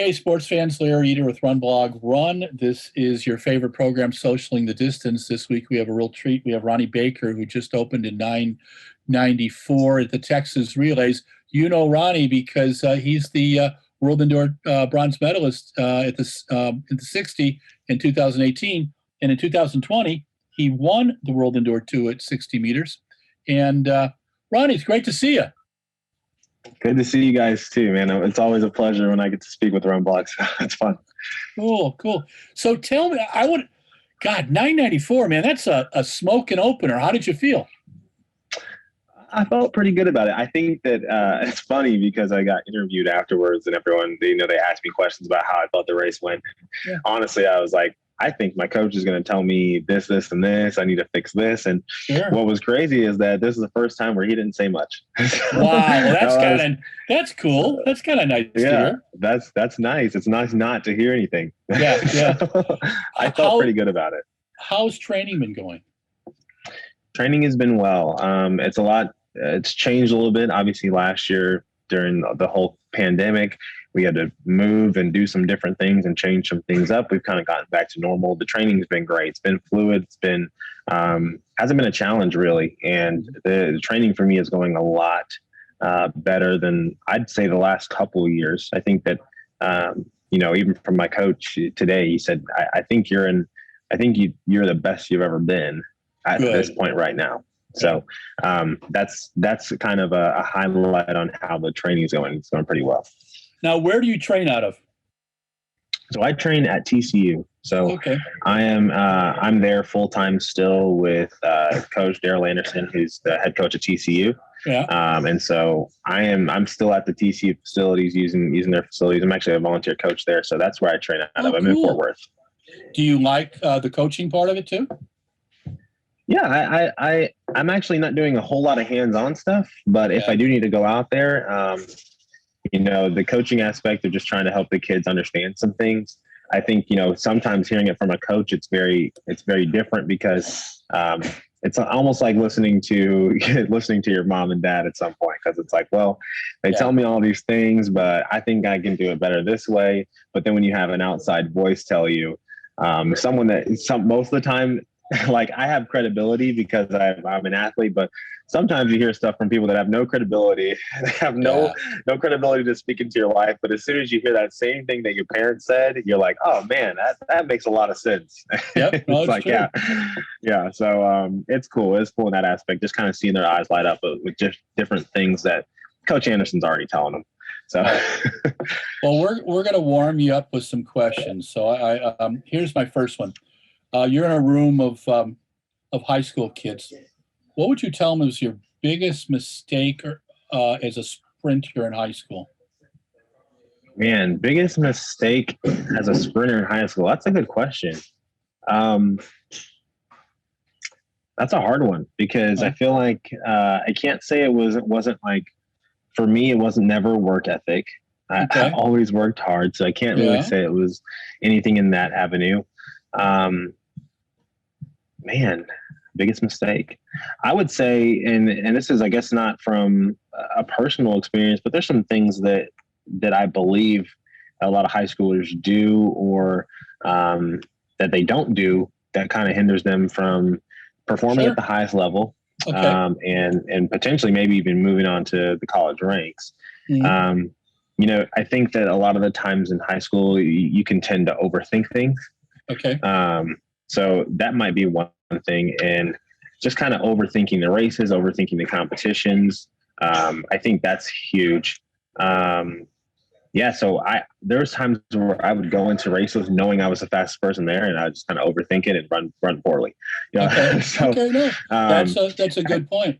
Hey, sports fans, Larry Eder with RunBlogRun. This is your favorite program, Socialing the Distance. This week we have a real treat. We have Ronnie Baker, who just opened in 994 at the Texas Relays. You know Ronnie because he's the world indoor bronze medalist at the 60 in 2018. And in 2020, he won the world indoor 2 at 60 meters. And Ronnie, it's great to see you. Good to see you guys too, man. It's always a pleasure when I get to speak with RunBlog. So it's fun. Cool. So tell me, 994, man, that's a smoking opener. How did you feel? I felt pretty good about it. I think that it's funny because I got interviewed afterwards and everyone, they asked me questions about how I thought the race went. Yeah. Honestly, I was like, I think my coach is going to tell me this, this, and this. I need to fix this. And What was crazy is that this is the first time where he didn't say much. Wow, that's cool. That's kind of nice. Yeah, that's nice. It's nice not to hear anything. Yeah. So, I felt pretty good about it. How's training been going? Training has been well. It's changed a little bit. Obviously, last year during the whole pandemic, we had to move and do some different things and change some things up. We've kind of gotten back to normal. The training's been great. It's been fluid. It's been hasn't been a challenge really. And the training for me is going a lot better than I'd say the last couple of years. I think that even from my coach today, he said, I think you're the best you've ever been at this point right now. So that's kind of a highlight on how the training is going. It's going pretty well. Now, where do you train out of? So I train at TCU. So I'm there full time still with Coach Daryl Anderson, who's the head coach at TCU. Yeah. And so I'm still at the TCU facilities using their facilities. I'm actually a volunteer coach there, so that's where I train out of. I'm in Fort Worth. Do you like the coaching part of it too? Yeah, I'm actually not doing a whole lot of hands-on stuff, but if I do need to go out there, the coaching aspect of just trying to help the kids understand some things. I think, sometimes hearing it from a coach, it's very different because it's almost like listening to your mom and dad at some point, because it's like, well, they tell me all these things, but I think I can do it better this way. But then when you have an outside voice tell you, most of the time, like I have credibility because I'm an athlete, but sometimes you hear stuff from people that have no credibility. They have no credibility to speak into your life. But as soon as you hear that same thing that your parents said, you're like, oh man, that makes a lot of sense. Yep. It's like, true. Yeah. So it's cool. It's cool in that aspect, just kind of seeing their eyes light up with just different things that Coach Anderson's already telling them. So, well, we're going to warm you up with some questions. So here's my first one. You're in a room of high school kids. What would you tell them is your biggest mistake as a sprinter in high school? Man, biggest mistake as a sprinter in high school? That's a good question. That's a hard one because I feel like I can't say it wasn't like, for me, it wasn't never work ethic. I always worked hard, so I can't really say it was anything in that avenue. Man, biggest mistake. I would say, and this is, I guess, not from a personal experience, but there's some things that I believe a lot of high schoolers do or that they don't do that kind of hinders them from performing at the highest level and potentially maybe even moving on to the college ranks. Mm-hmm. I think that a lot of the times in high school, you can tend to overthink things. Okay. So that might be one thing, and just kind of overthinking the races, overthinking the competitions. I think that's huge. So there's times where I would go into races knowing I was the fastest person there, and I would just kind of overthink it and run poorly. That's a good point.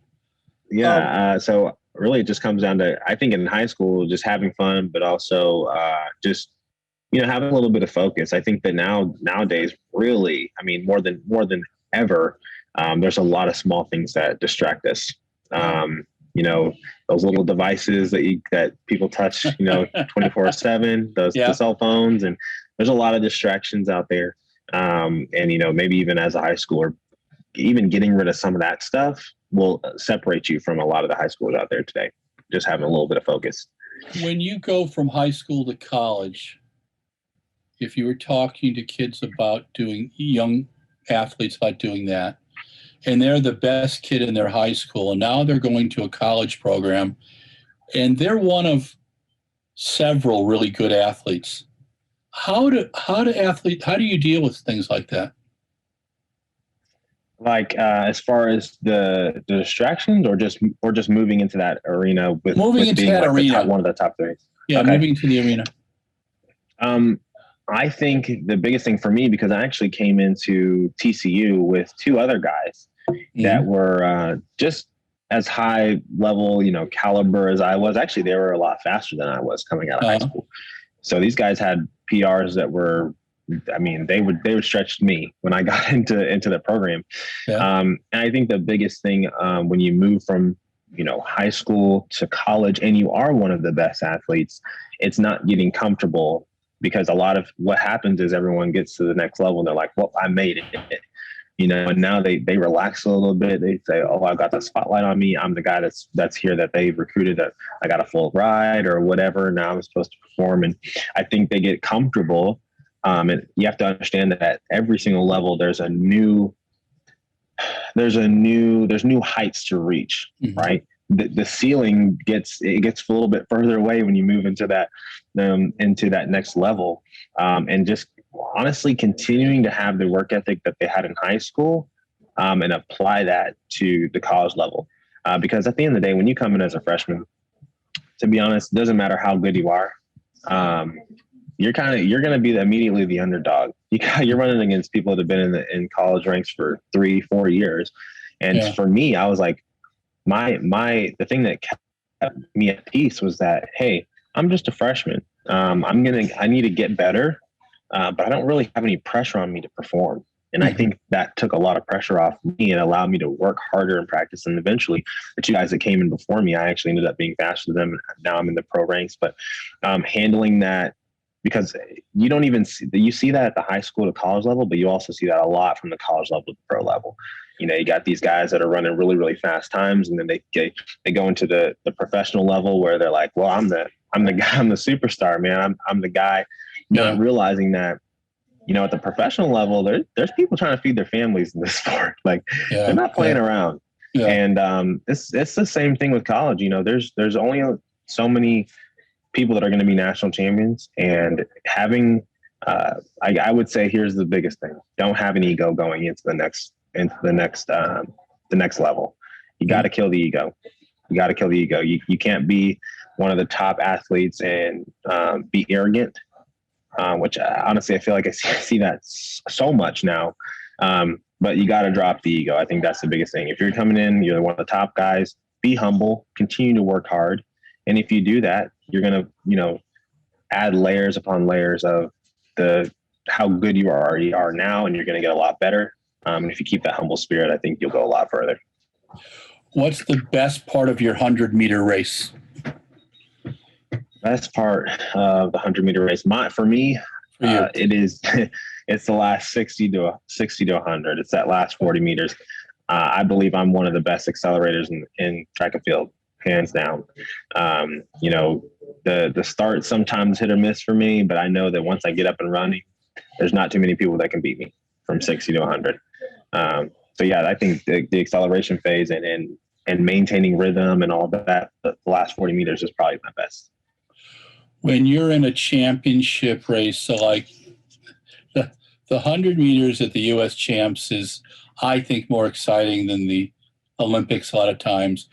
So really, it just comes down to, I think in high school, just having fun, but also just having a little bit of focus. I think that nowadays, really, I mean, more than ever, there's a lot of small things that distract us. Those little devices that people touch, 24/7, the cell phones, and there's a lot of distractions out there. Maybe even as a high schooler, even getting rid of some of that stuff will separate you from a lot of the high schoolers out there today. Just having a little bit of focus. When you go from high school to college, if you were talking to kids about young athletes about doing that, and they're the best kid in their high school, and now they're going to a college program, and they're one of several really good athletes. How do you deal with things like that? Like as far as the distractions, or just moving into that arena with being like arena. One of the top three. Yeah, okay. Moving to the arena. I think the biggest thing for me, because I actually came into TCU with two other guys that were just as high level, caliber as I was. Actually, they were a lot faster than I was coming out of high school. So these guys had PRs that were, they would stretch me when I got into the program. Yeah. And I think the biggest thing when you move from, high school to college and you are one of the best athletes, it's not getting comfortable, because a lot of what happens is everyone gets to the next level and they're like, well, I made it, and now they relax a little bit. They say, oh, I've got the spotlight on me. I'm the guy that's here, that they recruited, that I got a full ride or whatever. Now I'm supposed to perform. And I think they get comfortable. And you have to understand that at every single level, there's new heights to reach, right? The ceiling gets a little bit further away when you move into that next level. And just honestly continuing to have the work ethic that they had in high school, and apply that to the college level. Because at the end of the day, when you come in as a freshman, to be honest, it doesn't matter how good you are. You're going to be immediately the underdog. You're running against people that have been in college ranks for 3-4 years. And for me, I was like, the thing that kept me at peace was that, hey, I'm just a freshman. I need to get better, but I don't really have any pressure on me to perform. And I think that took a lot of pressure off me and allowed me to work harder in practice. And eventually the two guys that came in before me, I actually ended up being faster than them. Now I'm in the pro ranks, but handling that, because you don't even you see that at the high school to college level, but you also see that a lot from the college level to the pro level. You got these guys that are running really, really fast times, and then they go into the professional level where they're like, well, I'm the guy, I'm the superstar, man. I'm the guy, not realizing that, at the professional level, there's people trying to feed their families in this sport. Like they're not playing around. Yeah. And it's the same thing with college. There's only so many people that are going to be national champions, and having, I would say, here's the biggest thing: don't have an ego going into the next level. You got to kill the ego. You can't be one of the top athletes and be arrogant, which honestly, I feel like I see that so much now. But you got to drop the ego. I think that's the biggest thing. If you're coming in, you're one of the top guys, be humble, continue to work hard. And if you do that, you're going to, add layers upon layers of how good you already are now, and you're going to get a lot better. And if you keep that humble spirit, I think you'll go a lot further. What's the best part of your 100-meter race? Best part of the 100-meter race, for me, it's the last 60 to 100. It's that last 40 meters. I believe I'm one of the best accelerators in track and field, hands down. The start sometimes hit or miss for me, but I know that once I get up and running, there's not too many people that can beat me from 60 to 100. So yeah, I think the acceleration phase and maintaining rhythm and all that, the last 40 meters is probably my best. When you're in a championship race, so like the 100 meters at the U.S. Champs is, I think, more exciting than the Olympics a lot of times,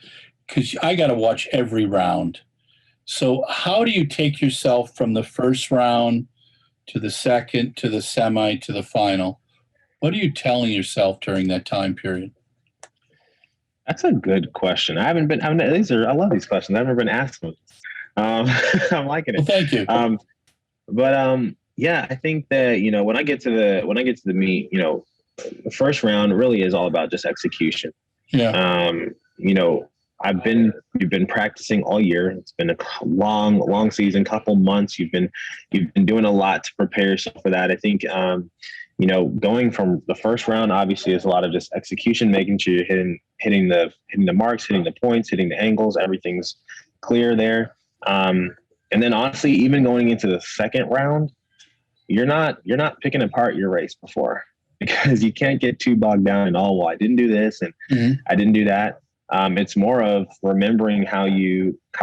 because I got to watch every round. So how do you take yourself from the first round to the second, to the semi, to the final? What are you telling yourself during that time period? That's a good question. I love these questions. I've never been asked them. I'm liking it. Well, thank you. Yeah, I think that, when I get to the meet, the first round really is all about just execution. Yeah. We've been practicing all year. It's been a long season, couple months. You've been doing a lot to prepare yourself for that. I think, going from the first round, obviously, is a lot of just execution, making sure you're hitting the marks, hitting the points, hitting the angles, everything's clear there. And then honestly, even going into the second round, you're not picking apart your race before, because you can't get too bogged down in, oh, well, I didn't do this and I didn't do that. It's more of remembering how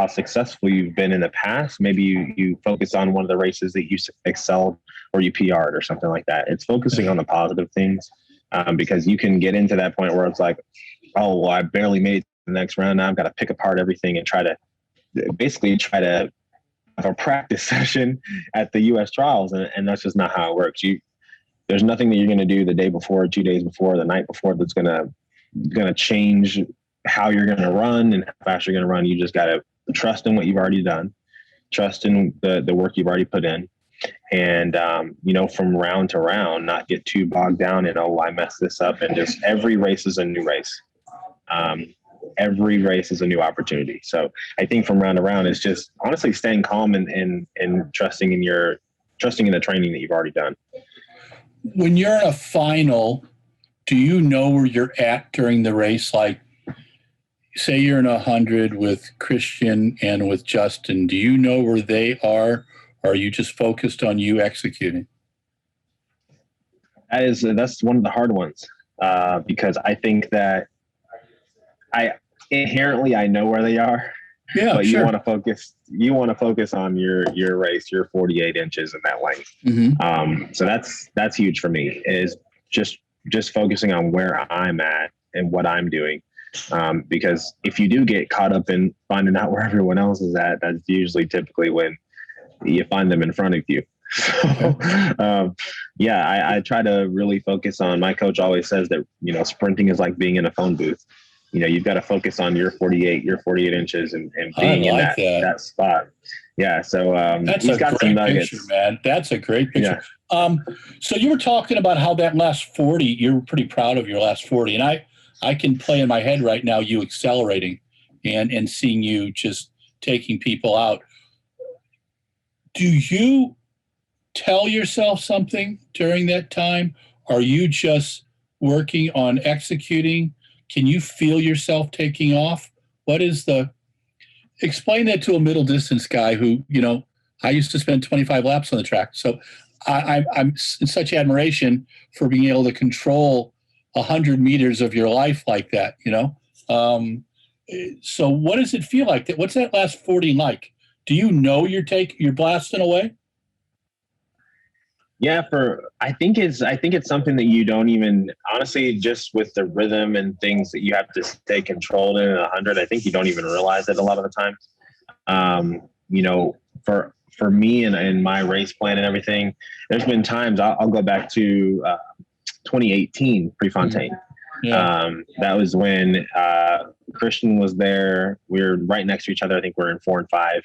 successful you've been in the past. Maybe you focus on one of the races that you excelled or you PR'd or something like that. It's focusing on the positive things, because you can get into that point where it's like, oh, well, I barely made it to the next round. Now I've got to pick apart everything and try to have a practice session at the U.S. trials. And that's just not how it works. There's nothing that you're going to do the day before, 2 days before, the night before that's going to change how you're going to run and how fast you're going to run. You just got to trust in what you've already done, trust in the work you've already put in. And, from round to round, not get too bogged down in, oh, I messed this up. And just every race is a new race. Every race is a new opportunity. So I think from round to round is just honestly staying calm and trusting in the training that you've already done. When you're in a final, do you know where you're at during the race? Like, say you're in 100 with Christian and with Justin, do you know where they are? Or are you just focused on you executing? That's one of the hard ones, because I think that I know where they are. Yeah, but sure. You want to focus on your race, your 48 inches in that length. Mm-hmm. So that's huge for me, is just focusing on where I'm at and what I'm doing. Because if you do get caught up in finding out where everyone else is at, that's usually typically when you find them in front of you. So, I try to really focus on, my coach always says that, sprinting is like being in a phone booth. You've got to focus on your 48 inches and being in that spot. Yeah. So that's got some nuggets, picture, man. That's a great picture. Yeah. So you were talking about how that last 40, you're pretty proud of your last 40. And I can play in my head right now, you accelerating and seeing you just taking people out. Do you tell yourself something during that time? Are you just working on executing? Can you feel yourself taking off? Explain that to a middle distance guy who, I used to spend 25 laps on the track. So I'm in such admiration for being able to control 100 meters of your life like that, So what does it feel like? What's that last 40 like? Do you know you're blasting away? Yeah, I think it's something that you don't even, honestly, just with the rhythm and things that you have to stay controlled in 100, I think you don't even realize it a lot of the times. For me and my race plan and everything, there's been times I'll go back to 2018 Prefontaine. Yeah. That was when Christian was there. We were right next to each other. I think we're in 4 and 5.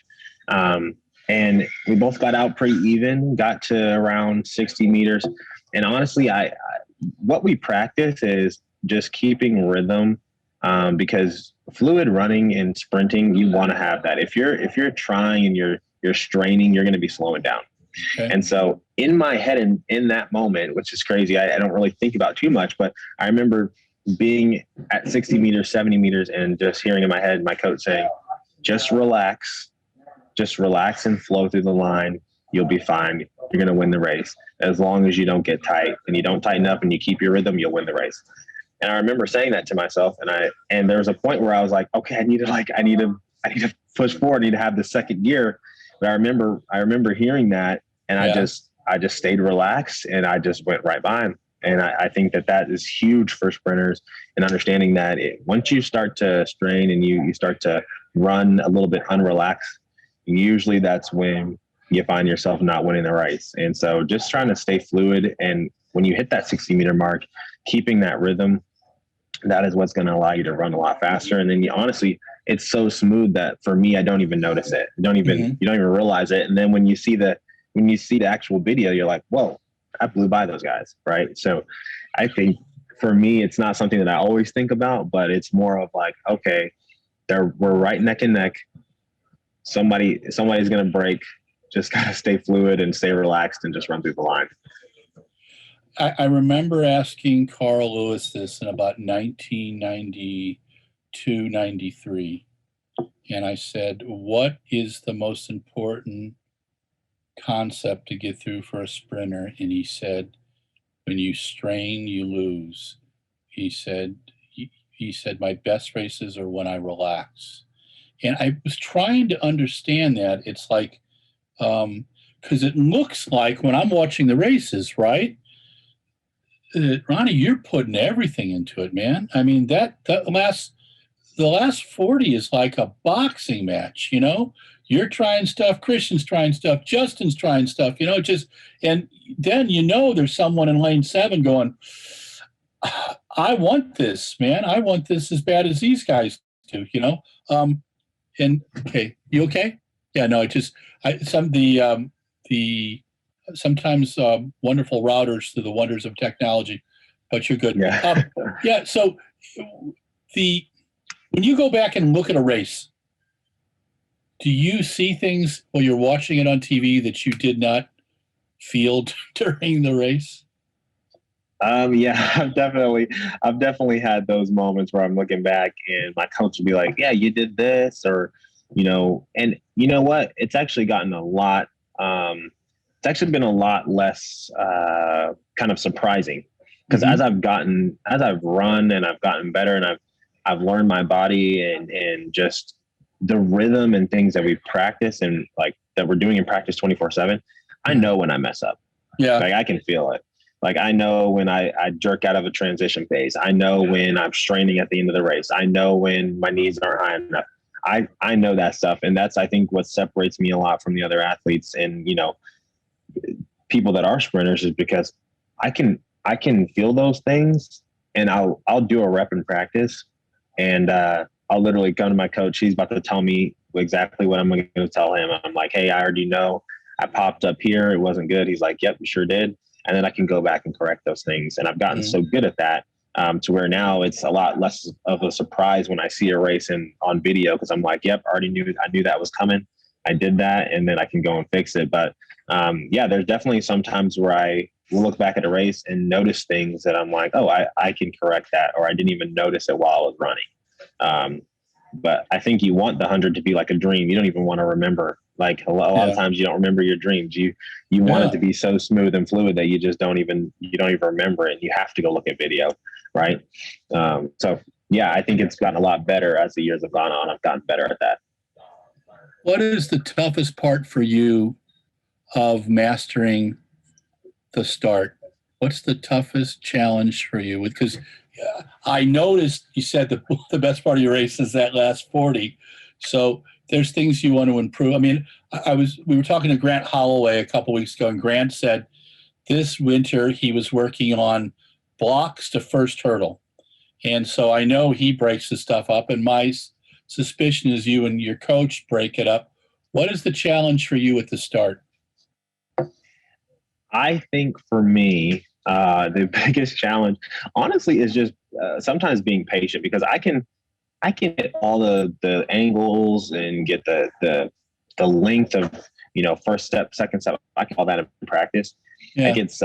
And we both got out pretty even, got to around 60 meters. And honestly, what we practice is just keeping rhythm, because fluid running and sprinting, you want to have that. If you're trying and you're straining, you're going to be slowing down. Okay. And so in my head, in that moment, which is crazy, I don't really think about too much, but I remember being at 60 meters, 70 meters, and just hearing in my head my coach saying, just relax and flow through the line. You'll be fine. You're going to win the race. As long as you don't get tight and you don't tighten up and you keep your rhythm, you'll win the race. And I remember saying that to myself. And there was a point where I was like, okay, I need to push forward. I need to have the second gear. But I remember hearing that, and I just stayed relaxed and I just went right by him. And I think that is huge for sprinters, and understanding that once you start to strain and you start to run a little bit unrelaxed, usually that's when you find yourself not winning the race. And so just trying to stay fluid. And when you hit that 60 meter mark, keeping that rhythm, that is what's going to allow you to run a lot faster. And then honestly, it's so smooth that for me, I don't even notice it. You don't even realize it. And then when you see the actual video, you're like, whoa, I blew by those guys. Right. So I think for me, it's not something that I always think about, but it's more of like, okay, we're right neck and neck. Somebody's going to break. Just got to stay fluid and stay relaxed and just run through the line. I remember asking Carl Lewis this in about 1992, 93. And I said, what is the most important concept to get through for a sprinter, and he said, when you strain, you lose. He said, he said, my best races are when I relax. And I was trying to understand that. It's like, because it looks like when I'm watching the races, right? Ronnie, you're putting everything into it, man. I mean, the last 40 is like a boxing match, you know? You're trying stuff, Christian's trying stuff, Justin's trying stuff, you know, and then, you know, there's someone in lane 7 going, I want this, man. I want this as bad as these guys do, you know? And okay, you okay? Yeah, no, sometimes wonderful routers to the wonders of technology, but you're good. Yeah. Yeah. So when you go back and look at a race, do you see things while you're watching it on TV that you did not feel during the race? Yeah, I've definitely had those moments where I'm looking back and my coach will be like, yeah, you did this, or, you know, and you know what? It's actually gotten a lot. It's actually been a lot less kind of surprising, because as I've run and I've gotten better and I've learned my body and just the rhythm and things that we practice and like that we're doing in practice 24/7, I know when I mess up. Yeah. Like I can feel it. Like I know when I jerk out of a transition phase. I know when I'm straining at the end of the race. I know when my knees aren't high enough. I know that stuff. And that's, I think, what separates me a lot from the other athletes and, you know, people that are sprinters, is because I can feel those things, and I'll do a rep in practice, and I'll literally go to my coach. He's about to tell me exactly what I'm going to tell him. I'm like, hey, I already know I popped up here. It wasn't good. He's like, yep, you sure did. And then I can go back and correct those things. And I've gotten so good at that to where now it's a lot less of a surprise when I see a race on video, because I'm like, yep, I knew that was coming. I did that, and then I can go and fix it. But yeah, there's definitely some times where I will look back at a race and notice things that I'm like, oh, I can correct that, or I didn't even notice it while I was running. But I think you want the 100 to be like a dream. You don't even want to remember. Like a lot of times you don't remember your dreams. You want it to be so smooth and fluid that you don't even remember it. You have to go look at video, right? So yeah, I think it's gotten a lot better as the years have gone on. I've gotten better at that. What is the toughest part for you of mastering the start? What's the toughest challenge for you? Because I noticed you said the best part of your race is that last 40. So there's things you want to improve. I mean, we were talking to Grant Holloway a couple weeks ago, and Grant said this winter he was working on blocks to first hurdle. And so I know he breaks the stuff up, and my suspicion is you and your coach break it up. What is the challenge for you at the start? I think for me, the biggest challenge, honestly, is just sometimes being patient, because I can get all the angles and get the length of, you know, first step, second step. I can all that in practice. Yeah. Like it's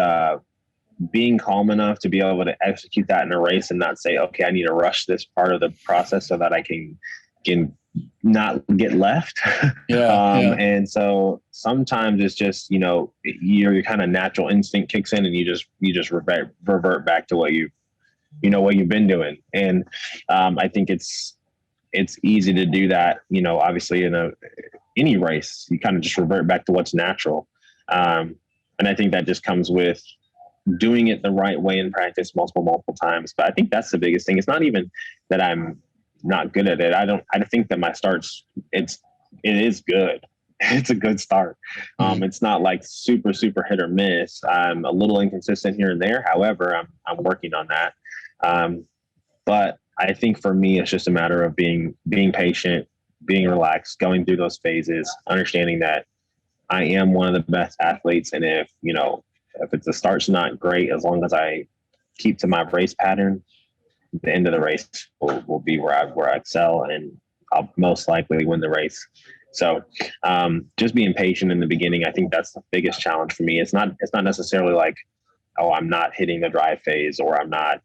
being calm enough to be able to execute that in a race and not say, okay, I need to rush this part of the process so that I can not get left. And so sometimes it's just, you know, your kind of natural instinct kicks in, and you just revert back to what you've been doing. And I think it's easy to do that, you know, obviously in any race, you kind of just revert back to what's natural. And I think that just comes with doing it the right way in practice multiple times. But I think that's the biggest thing. It's not even that I'm not good at it. I think that my starts, it is good. It's a good start. It's not like super hit or miss. I'm a little inconsistent here and there. However, I'm working on that. But I think for me, it's just a matter of being patient, being relaxed, going through those phases, understanding that I am one of the best athletes. And if the start's not great, as long as I keep to my race pattern, the end of the race will be where I excel, and I'll most likely win the race. So just being patient in the beginning, I think that's the biggest challenge for me. It's not necessarily like, oh, I'm not hitting the drive phase, or I'm not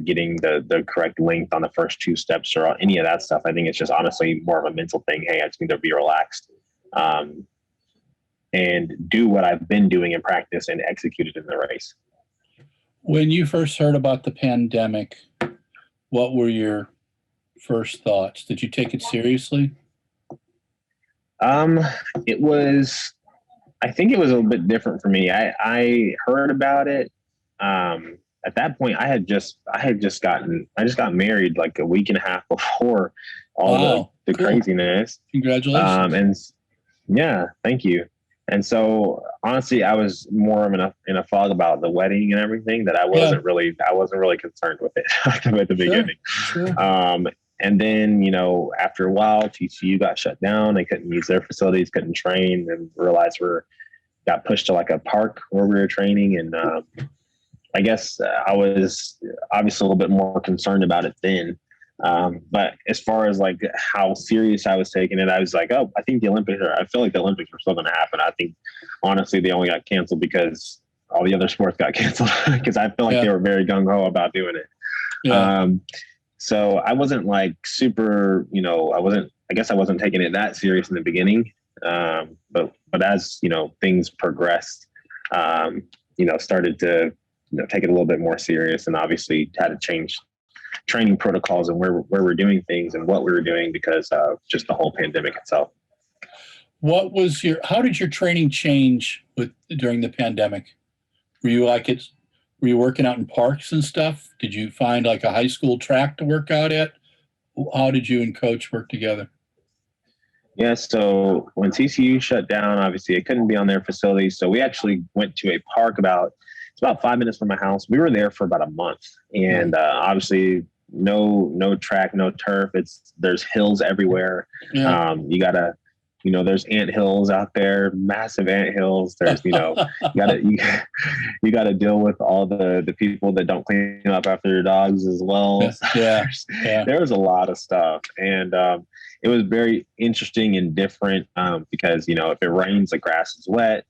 getting the correct length on the first two steps, or any of that stuff. I think it's just honestly more of a mental thing. Hey, I just need to be relaxed. and do what I've been doing in practice and execute it in the race. When you first heard about the pandemic, what were your first thoughts? Did you take it seriously? It was, I think it was a little bit different for me. I heard about it. At that point I just got married like a week and a half before all the cool. craziness. Congratulations. And yeah, thank you. And so honestly, I was more of in a fog about the wedding and everything that I wasn't really concerned with it at the beginning. Sure. And then, after a while, TCU got shut down. They couldn't use their facilities, couldn't train, and realized got pushed to like a park where we were training. And I guess I was obviously a little bit more concerned about it then. But as far as like how serious I was taking it, I was like, oh, I feel like the Olympics were still going to happen. I think honestly, they only got canceled because all the other sports got canceled because I feel like they were very gung ho about doing it. Yeah. So I wasn't like super, I guess I wasn't taking it that serious in the beginning. But as, things progressed, started to, take it a little bit more serious, and obviously had to change training protocols and where we're doing things and what we were doing because of just the whole pandemic itself. How did your training change during the pandemic? Were you working out in parks and stuff? Did you find like a high school track to work out at? How did you and coach work together? Yeah, so when TCU shut down, obviously it couldn't be on their facility. So we actually went to a park about 5 minutes from my house. We were there for about a month, and obviously no track, no turf. There's hills everywhere. Yeah. There's ant hills out there, massive ant hills. There's, you gotta deal with all the people that don't clean up after their dogs as well. Yeah. There was a lot of stuff, and it was very interesting and different because if it rains, the grass is wet.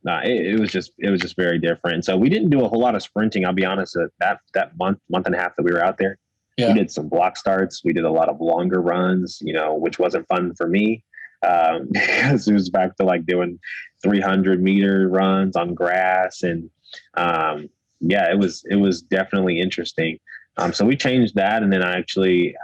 It was just very different. So we didn't do a whole lot of sprinting. I'll be honest. That month and a half that we were out there, we did some block starts. We did a lot of longer runs, which wasn't fun for me. Because it was back to like doing 300-meter runs on grass. And it was definitely interesting. So we changed that. And then I actually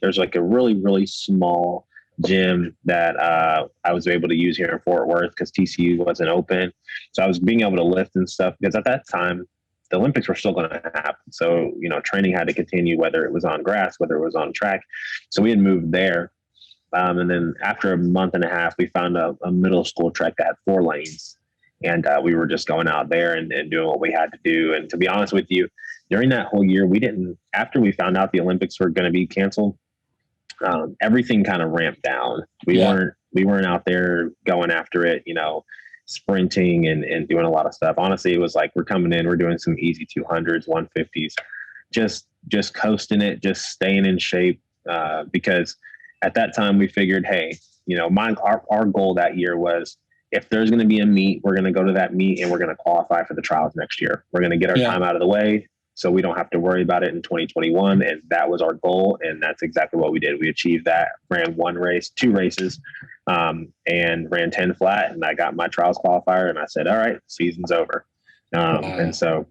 there's like a really, really small gym that I was able to use here in Fort Worth because TCU wasn't open. So I was being able to lift and stuff because at that time, the Olympics were still going to happen. So, training had to continue, whether it was on grass, whether it was on track. So we had moved there. And then after a month and a half, we found a middle school track that had 4 lanes. And we were just going out there and doing what we had to do. And to be honest with you, during that whole year, after we found out the Olympics were going to be canceled, everything kind of ramped down. We weren't out there going after it, sprinting and doing a lot of stuff. Honestly, it was like, we're coming in, we're doing some easy 200s, 150s, just coasting it, just staying in shape. Because at that time we figured, hey, our goal that year was, if there's going to be a meet, we're going to go to that meet and we're going to qualify for the trials next year. We're going to get our time out of the way so we don't have to worry about it in 2021. And that was our goal. And that's exactly what we did. We achieved that, ran 2 races, and ran 10 flat. And I got my trials qualifier and I said, all right, season's over. And so,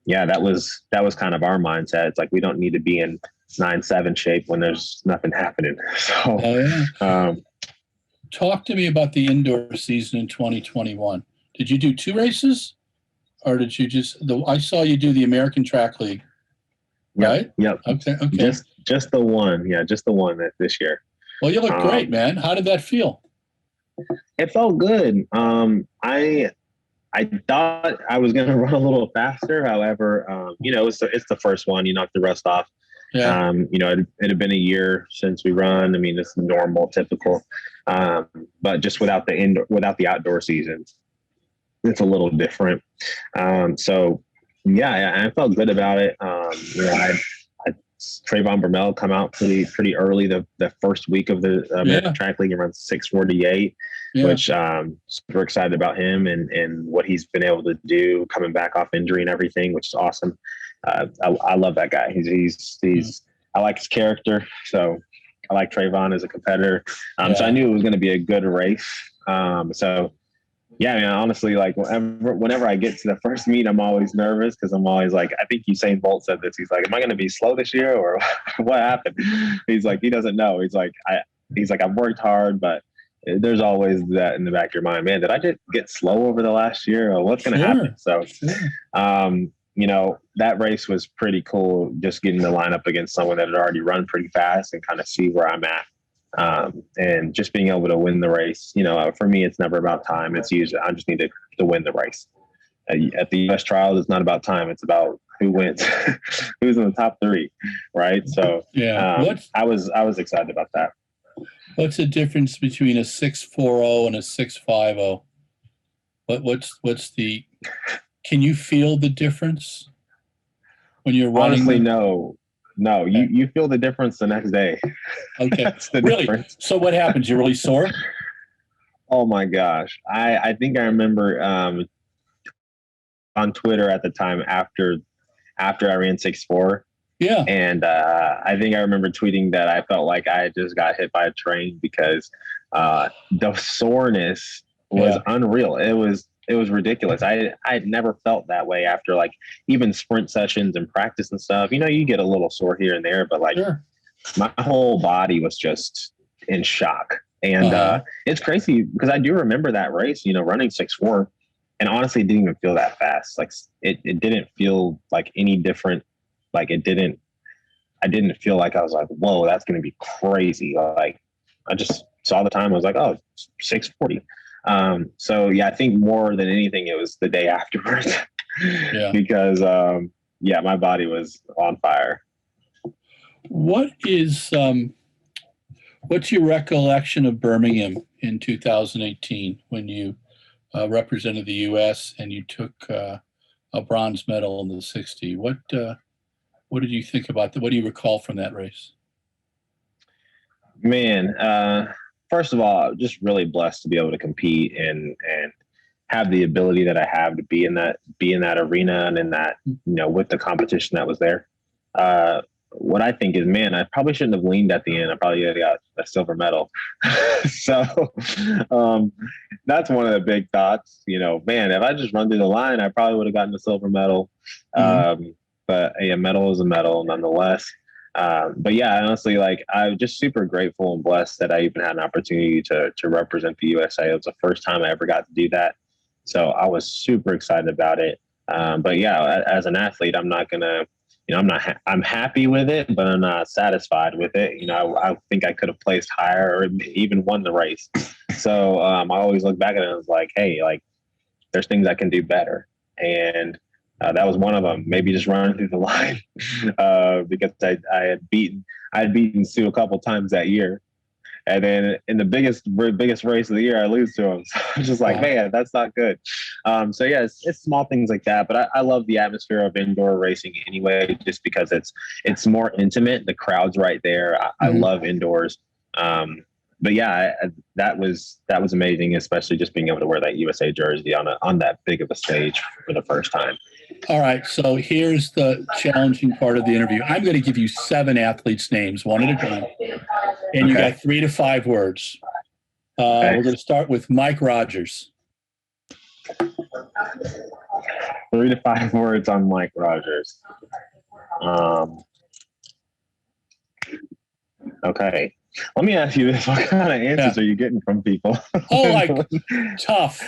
that was kind of our mindset. It's like, we don't need to be in 9-7 shape when there's nothing happening. So, talk to me about the indoor season in 2021. Did you do 2 races? Or did you I saw you do the American Track League, right? Yep. Okay. Just the one. Yeah, just the one this year. Well, you look great, man. How did that feel? It felt good. I thought I was going to run a little faster. However, it's the first one. You knock the rust off. Yeah. It had been a year since we run. I mean, it's normal, typical. But just without the outdoor season, it's a little different. So I felt good about it. I Trayvon Bromell come out pretty early the first week of the American Track League and runs 6:48, which super excited about him and what he's been able to do coming back off injury and everything, which is awesome. I love that guy. He's I like his character, so I like Trayvon as a competitor. So I knew it was going to be a good race. So Yeah, man, honestly, like whenever I get to the first meet, I'm always nervous because I'm always like, I think Usain Bolt said this. He's like, am I going to be slow this year or what happened? He's like, he doesn't know. He's like, I've worked hard, but there's always that in the back of your mind, man, did I just get slow over the last year or what's going to happen? So, you know, that race was pretty cool. Just getting to line up against someone that had already run pretty fast and kind of see where I'm at. And just being able to win the race, you know, for me, it's never about time. It's usually, I just need to win the race. At the US trials, it's not about time. It's about who wins, who's in the top 3. Right. So I was excited about that. What's the difference between a 6.40 and a 6.50? What's the, can you feel the difference when you're running? Honestly, no. Okay. You feel the difference the next day. Okay. That's the really? difference. So what happens? You're really sore? Oh my gosh. I think I remember on Twitter at the time after I ran 6.4. Yeah. And I think I remember tweeting that I felt like I just got hit by a train because the soreness was unreal. It was ridiculous. I'd never felt that way after like even sprint sessions and practice and stuff. You know, you get a little sore here and there, but like my whole body was just in shock. And it's crazy because I do remember that race, you know, running 6.4, and honestly, it didn't even feel that fast. Like it didn't feel like any different. Like I didn't feel like I was like, whoa, that's going to be crazy. Like I just saw the time. I was like, oh, 6:40. So yeah, I think more than anything, it was the day afterwards because my body was on fire. What's your recollection of Birmingham in 2018 when you represented the U.S. and you took a bronze medal in the 60? What did you think about that? What do you recall from that race? Man, first of all, just really blessed to be able to compete and have the ability that I have to be in that arena and in that, you know, with the competition that was there. What I think is, man, I probably shouldn't have leaned at the end. I probably got a silver medal. So that's one of the big thoughts, you know, man, if I just run through the line, I probably would have gotten a silver medal. But a medal is a medal nonetheless. But yeah, honestly, like I'm just super grateful and blessed that I even had an opportunity to represent the USA. It was the first time I ever got to do that. So I was super excited about it. But yeah, as an athlete, I'm not going to, you know, I'm happy with it, but I'm not satisfied with it. You know, I think I could have placed higher or even won the race. So I always look back at it and I was like, hey, like there's things I can do better. And that was one of them. Maybe just running through the line because I had beaten Sue a couple times that year, and then in the biggest race of the year, I lose to him. So I'm just like, man, that's not good. So yeah, it's small things like that. But I love the atmosphere of indoor racing anyway, just because it's more intimate. The crowd's right there. I love indoors. But yeah, that was amazing, especially just being able to wear that USA jersey on that big of a stage for the first time. All right, so here's the challenging part of the interview. I'm going to give you 7 athletes' names, one at a time, and you got 3 to 5 words. We're going to start with Mike Rogers. 3 to 5 words on Mike Rogers. Okay. Let me ask you this. What kind of answers are you getting from people? Like tough,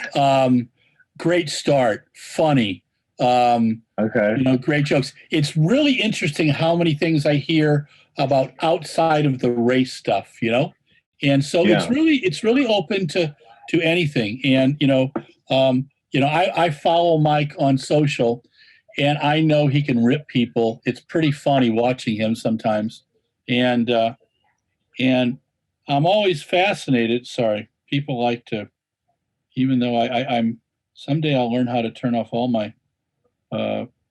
great start, funny, you know, great jokes. It's really interesting how many things I hear about outside of the race stuff, you know? And so it's really open to anything. And, I follow Mike on social and I know he can rip people. It's pretty funny watching him sometimes. And I'm always fascinated. Sorry, people like to, even though I'm someday I'll learn how to turn off all my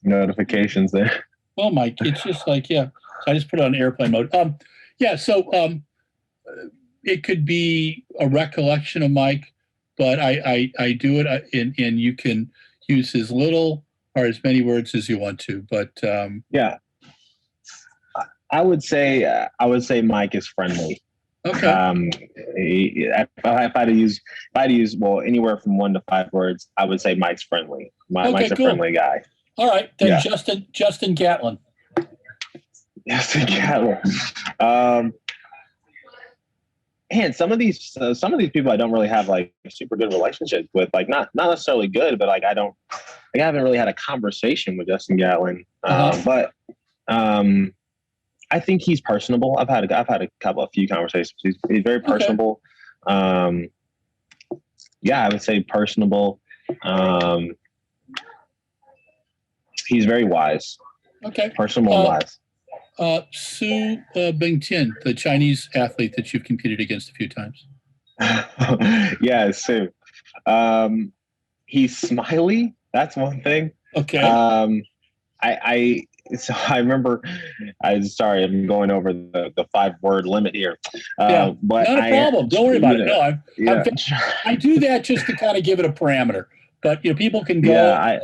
notifications there. Well, Mike, it's just like, so I just put it on airplane mode. So it could be a recollection of Mike, but I do it and you can use as little or as many words as you want to. But I would say Mike is friendly. Okay. If I had to use, well, anywhere from 1 to 5 words, I would say Mike's friendly. Okay, Mike's a cool. friendly guy. All right, then Yeah. Justin Gatlin. Yes, yeah. And some of these people I don't really have like super good relationships with, like not necessarily good, but like I haven't really had a conversation with Justin Gatlin. But I think he's personable. I've had a few conversations. He's very personable. Okay. Yeah, I would say personable. He's very wise. Okay. Personable and wise. Su Bingtian, the Chinese athlete that you've competed against a few times. Yeah, Su. He's smiley. That's one thing. Okay. So I remember. I'm sorry, I'm going over the 5-word limit here. Yeah, but not a problem. Don't worry about it. No, I do that just to kind of give it a parameter. But people can go. Yeah,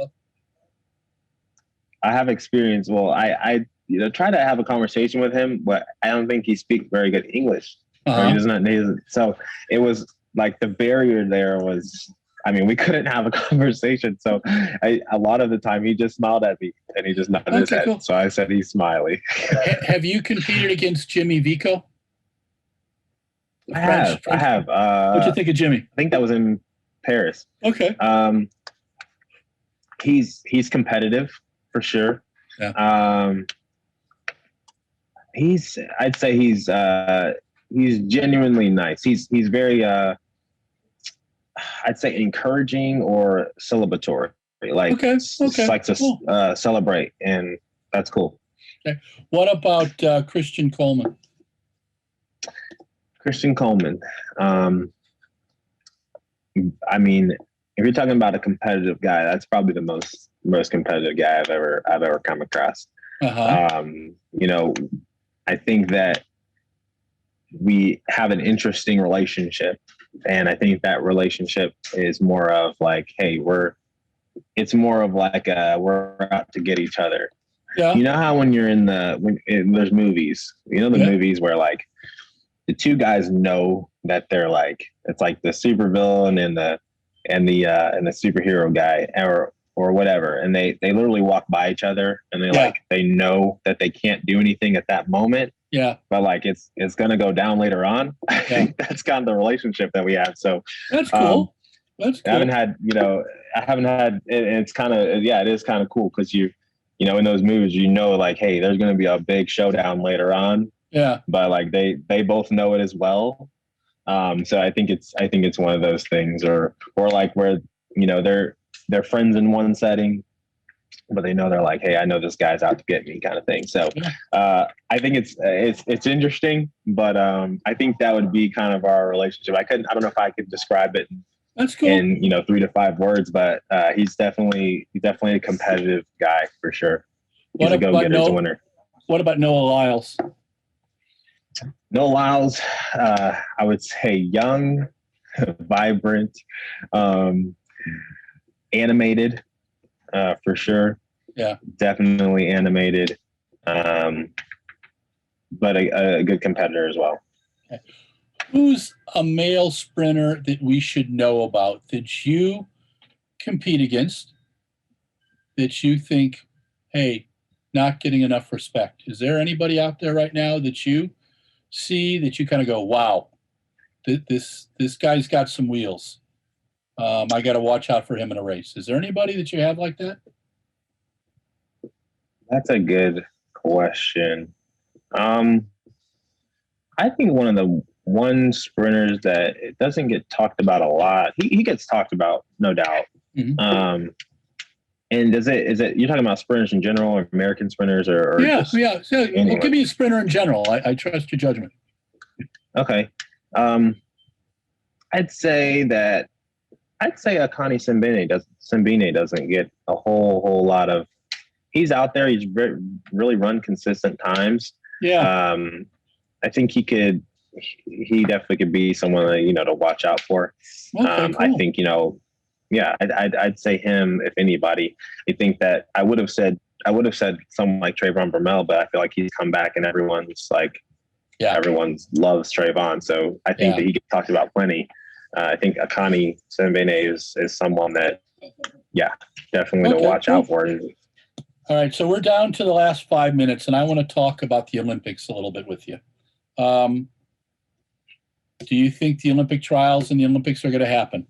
I have experience. Well, I try to have a conversation with him, but I don't think he speaks very good English. Or he doesn't. So it was like the barrier there was. I mean, we couldn't have a conversation. So a lot of the time he just smiled at me and he just nodded his head. Cool. So I said he's smiley. Have you competed against Jimmy Vico? I have. What'd you think of Jimmy? I think that was in Paris. Okay. He's competitive for sure. Yeah. I'd say he's genuinely nice. He's very I'd say encouraging or celebratory. Like likes to celebrate, and that's cool. Okay. What about Christian Coleman? Christian Coleman. I mean, if you're talking about a competitive guy, that's probably the most competitive guy I've ever come across. I think that we have an interesting relationship, and I think that relationship is more of like, hey, it's more of like we're out to get each other. Yeah. You know how when you're there's movies, movies where like the two guys know that they're like, it's like the supervillain and the superhero guy or whatever, and they literally walk by each other and they know that they can't do anything at that moment. Yeah. But like it's gonna go down later on. I think that's kind of the relationship that we have. So that's cool. That's cool. I haven't had it's kind of it is kind of cool because in those movies like, hey, there's gonna be a big showdown later on. Yeah. But like they both know it as well. So I think it's one of those things or like where they're friends in one setting, but they know they're like, hey, I know this guy's out to get me kind of thing. So I think it's interesting, but I think that would be kind of our relationship. I don't know if I could describe it That's cool. in 3 to 5 words, but he's definitely a competitive guy for sure. He's a go-getter, he's a winner. What about Noah Lyles? Noah Lyles, I would say young, vibrant, animated, for sure. Yeah, definitely animated, but a good competitor as well. Okay. Who's a male sprinter that we should know about that you compete against that you think, hey, not getting enough respect? Is there anybody out there right now that you see that you kind of go, wow, this guy's got some wheels? I got to watch out for him in a race. Is there anybody that you have like that? That's a good question. I think one sprinters that it doesn't get talked about a lot. He gets talked about, no doubt. Mm-hmm. And is it you're talking about sprinters in general, or American sprinters, or yeah. So give me a sprinter in general. I trust your judgment. Okay. I'd say Akani Simbine doesn't get a whole lot of. He's out there. He's really run consistent times. Yeah. I think he definitely could be someone to watch out for. Okay, cool. I think I'd say him if anybody. I think that I would have said someone like Trayvon Bromell, but I feel like he's come back and everyone's like Yeah. Everyone loves Trayvon. So I think that he gets talked about plenty. I think Akani Sembene is someone that, definitely to watch out for. All right. So we're down to the last 5 minutes, and I want to talk about the Olympics a little bit with you. Do you think the Olympic trials and the Olympics are going to happen?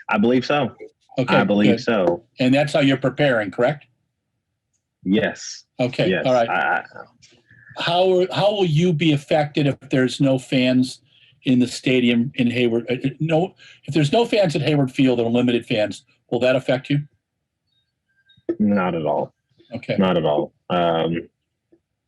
I believe so. Okay. I believe so. And that's how you're preparing, correct? Yes. Okay. Yes. All right. How will you be affected if there's no fans in the stadium in Hayward? If there's no fans at Hayward Field or limited fans, will that affect you? Not at all. Okay. Not at all. I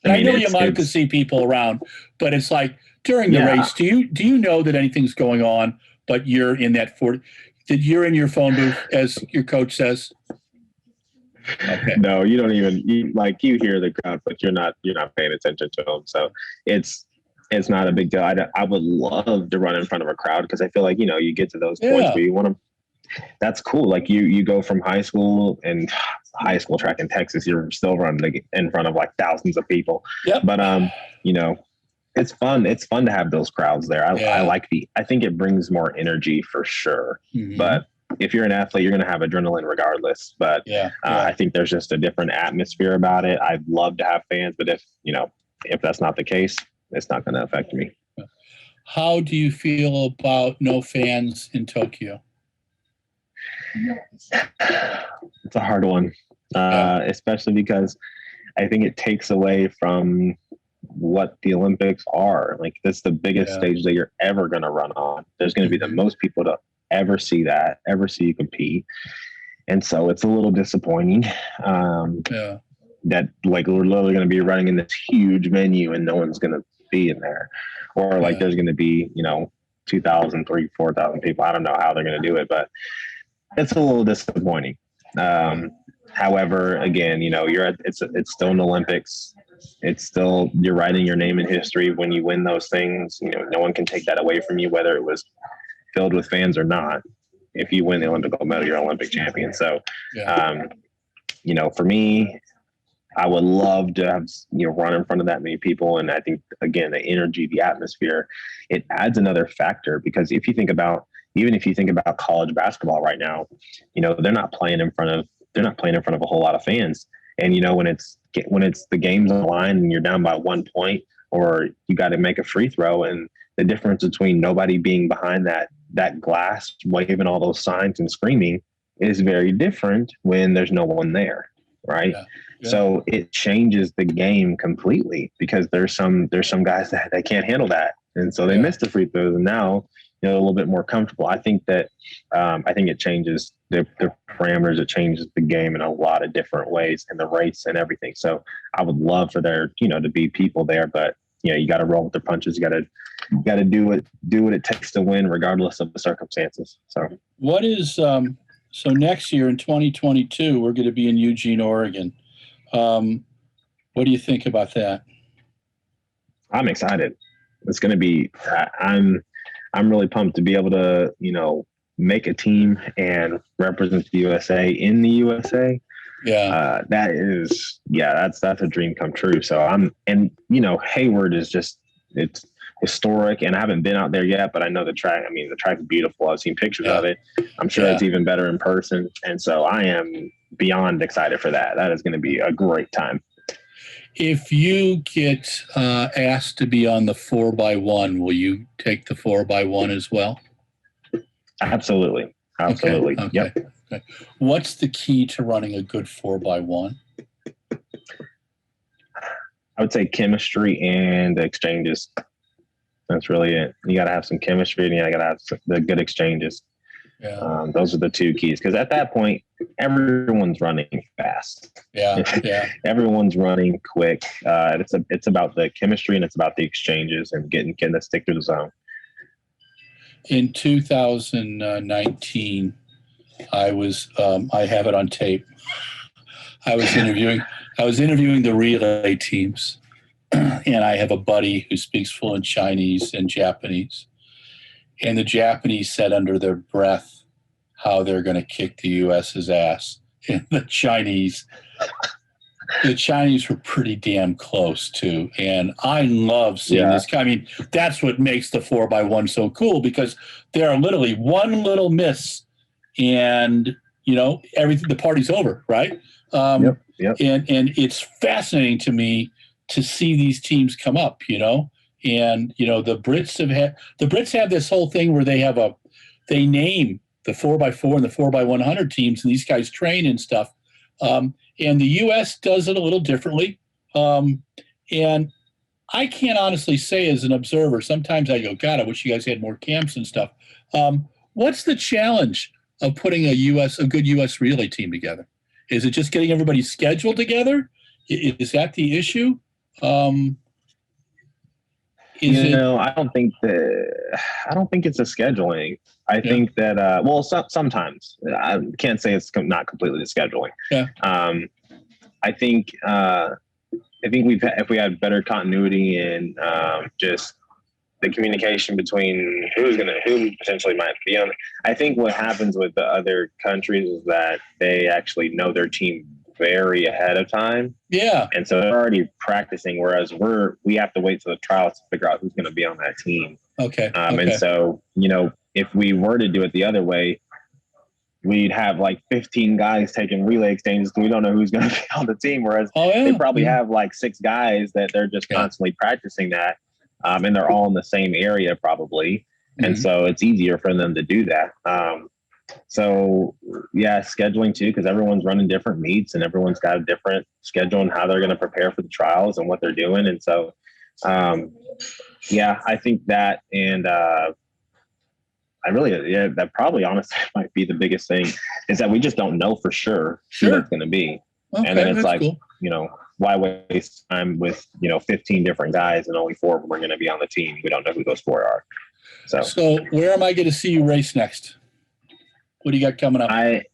know you like to see people around, but it's like during the race, do you know that anything's going on, but you're in that that you're in your phone booth, as your coach says? Okay. No, you don't even you hear the crowd, but you're not paying attention to them. So it's not a big deal. I would love to run in front of a crowd because I feel like, you get to those points where you want to. That's cool. Like you go from high school track in Texas, you're still running in front of like thousands of people. Yep. But it's fun. It's fun to have those crowds there. I think it brings more energy for sure. Mm-hmm. But if you're an athlete, you're going to have adrenaline regardless. But I think there's just a different atmosphere about it. I'd love to have fans, but if that's not the case, it's not going to affect me. How do you feel about no fans in Tokyo? It's a hard one, especially because I think it takes away from what the Olympics are. Like, that's the biggest stage that you're ever going to run on. There's going to be the most people to ever see you compete. And so it's a little disappointing that like we're literally going to be running in this huge venue and no one's going to be in there, or like there's going to be 2,000, 3,000, 4,000 people. I don't know how they're going to do it, but it's a little disappointing. However, again, it's still an Olympics. It's still, you're writing your name in history when you win those things. No one can take that away from you, whether it was filled with fans or not. If you win the Olympic gold medal, you're an Olympic champion. So, for me, I would love to have, run in front of that many people. And I think, again, the energy, the atmosphere, it adds another factor, because if you think about college basketball right now, they're not playing in front of a whole lot of fans. And, when it's the game's on the line and you're down by 1 point, or you got to make a free throw, and the difference between nobody being behind that glass, waving all those signs and screaming, is very different when there's no one there. Right. Yeah. So it changes the game completely, because there's some guys that they can't handle that. And so they miss the free throws, and now a little bit more comfortable. I think that it changes the parameters. It changes the game in a lot of different ways, in the race and everything. So I would love for there, to be people there, but you got to roll with the punches. You got to do what it takes to win, regardless of the circumstances. So what is so next year in 2022, we're going to be in Eugene, Oregon. What do you think about that? I'm excited. It's going to be. I'm really pumped to be able to, make a team and represent the USA in the USA. Yeah. That's a dream come true. So Hayward is it's historic, and I haven't been out there yet, but I know the track. I mean, the track's beautiful. I've seen pictures of it. I'm sure it's even better in person. And so I am beyond excited for that. That is going to be a great time. If you get asked to be on the 4x1, will you take the 4x1 as well? Absolutely. Okay. Yep. Okay. What's the key to running a good 4x1? I would say chemistry and exchanges. That's really it. You got to have some chemistry, and you got to have the good exchanges. Yeah. Those are the two keys, because at that point, everyone's running fast. Yeah. Everyone's running quick. It's about the chemistry, and it's about the exchanges, and getting to stick through the zone. In 2019, I have it on tape. I was interviewing the relay teams, and I have a buddy who speaks fluent Chinese and Japanese. And the Japanese said under their breath how they're going to kick the US's ass. And the Chinese the Chinese were pretty damn close too. And I love seeing Yeah. this. I mean, that's what makes the 4x1 so cool, because there are literally one little miss and, everything, the party's over, right? Yep. And it's fascinating to me to see these teams come up, and, the Brits have this whole thing where they name the 4x4 and the 4x100 teams, and these guys train and stuff. And the U.S. does it a little differently. And I can't honestly say as an observer, sometimes I go, God, I wish you guys had more camps and stuff. What's the challenge of putting a good U.S. relay team together? Is it just getting everybody scheduled together? Is that the issue? I don't think it's a scheduling. I think that sometimes I can't say it's not completely the scheduling. Yeah. I think if we had better continuity in just the communication between who potentially might be on. I think what happens with the other countries is that they actually know their team very ahead of time. Yeah. And so they're already practicing, whereas we have to wait till the trials to figure out who's going to be on that team. Okay. And so, if we were to do it the other way, we'd have like 15 guys taking relay exchanges. We don't know who's going to be on the team. Whereas they probably have like 6 guys that they're just constantly practicing that. And they're all in the same area probably. Mm-hmm. And so it's easier for them to do that. Scheduling too, because everyone's running different meets and everyone's got a different schedule and how they're going to prepare for the trials and what they're doing. And so, I think that, and that probably honestly might be the biggest thing, is that we just don't know for sure who that's going to be. Okay, and then it's like, cool. Why waste time with, 15 different guys and only 4 of them are going to be on the team? We don't know who those 4 are. So where am I going to see you race next? What do you got coming up? I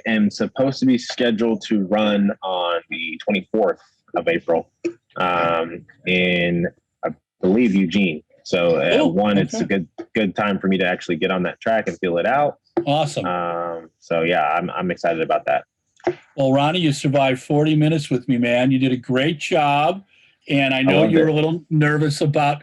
am supposed to be scheduled to run on the 24th of April in, I believe, Eugene. So it's a good time for me to actually get on that track and feel it out. Awesome. I'm excited about that. Well, Ronnie, you survived 40 minutes with me, man. You did a great job. And I know you were a little nervous about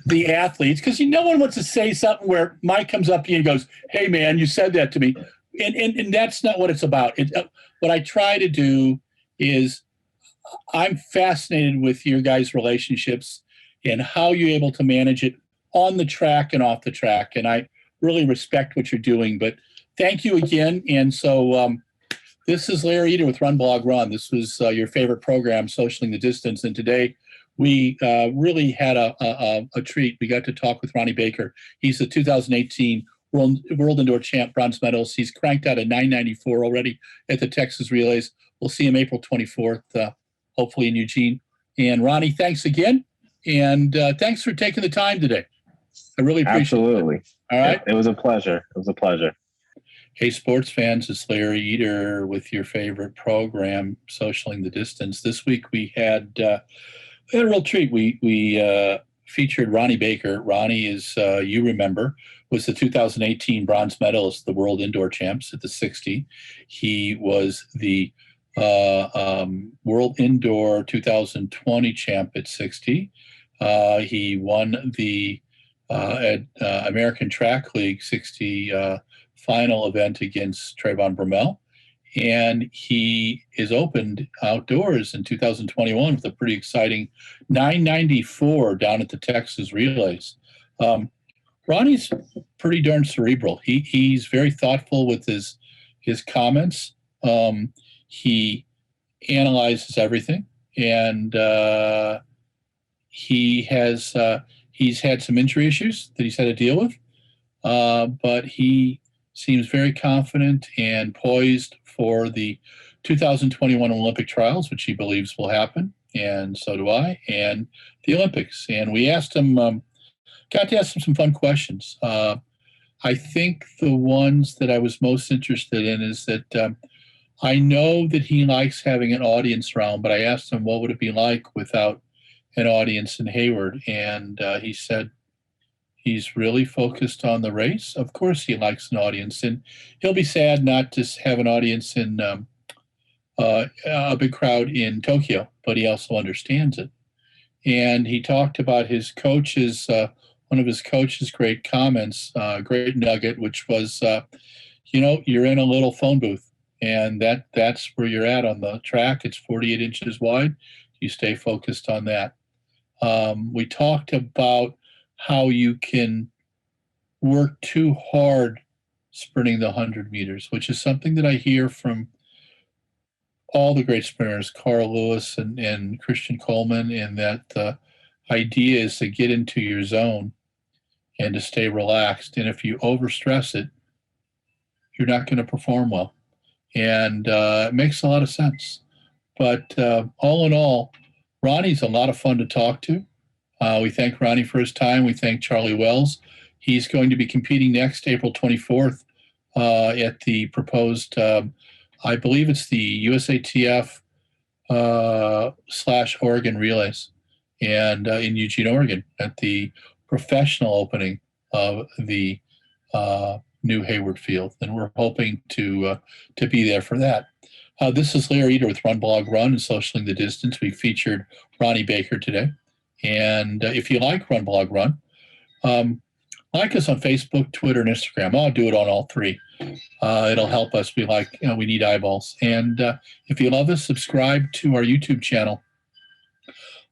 the athletes, because no one wants to say something where Mike comes up to you and goes, hey, man, you said that to me. And that's not what it's about. What I try to do is, I'm fascinated with your guys' relationships and how you're able to manage it on the track and off the track. And I really respect what you're doing. But thank you again. And so this is Larry Eder with RunBlogRun. This was your favorite program, Socialing the Distance. And today we really had a treat. We got to talk with Ronnie Baker. He's the 2018 World Indoor Champ, bronze medalist. He's cranked out a 994 already at the Texas Relays. We'll see him April 24th, hopefully in Eugene. And Ronnie, thanks again. And thanks for taking the time today. I really appreciate it. Absolutely. All right. It was a pleasure. Hey, sports fans, it's Larry Eder with your favorite program, Socialing the Distance. This week we had a real treat. We featured Ronnie Baker. Ronnie is, you remember, was the 2018 bronze medalist, the World Indoor Champs at the 60. He was the World Indoor 2020 champ at 60. He won the American Track League 60 final event against Trayvon Bromell. And he is opened outdoors in 2021 with a pretty exciting 994 down at the Texas Relays. Ronnie's pretty darn cerebral. He's very thoughtful with his comments. He analyzes everything, and he's had some injury issues that he's had to deal with, but he seems very confident and poised for the 2021 Olympic trials, which he believes will happen, and so do I, and the Olympics. And we asked him, got to ask him some fun questions. I think the ones that I was most interested in is that I know that he likes having an audience around, but I asked him what would it be like without an audience in Hayward, and he said he's really focused on the race. Of course he likes an audience, and he'll be sad not to have an audience in a big crowd in Tokyo, but he also understands it. And he talked about his coach's, one of his coach's great comments, great nugget, which was, you're in a little phone booth, and that's where you're at on the track. It's 48 inches wide. You stay focused on that. We talked about how you can work too hard sprinting the 100 meters, which is something that I hear from all the great sprinters, Carl Lewis and Christian Coleman, and that the idea is to get into your zone and to stay relaxed. And if you overstress it, you're not going to perform well. And it makes a lot of sense. But all in all, Ronnie's a lot of fun to talk to. We thank Ronnie for his time. We thank Charlie Wells. He's going to be competing next April 24th at the proposed, I believe it's the USATF / Oregon Relays, and in Eugene, Oregon, at the professional opening of the new Hayward Field. And we're hoping to be there for that. This is Larry Eder with RunBlogRun and Socialing the Distance. We featured Ronnie Baker today. And if you like RunBlogRun, like us on Facebook, Twitter, and Instagram. I'll do it on all three. It'll help us. We need eyeballs. And if you love us, subscribe to our YouTube channel.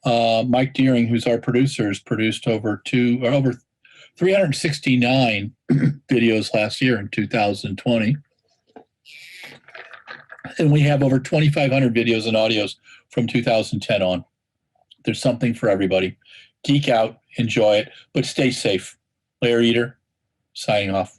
Mike Deering, who's our producer, has produced over 369 videos last year in 2020. And we have over 2,500 videos and audios from 2010 on. There's something for everybody. Geek out, enjoy it, but stay safe. Larry Eder, signing off.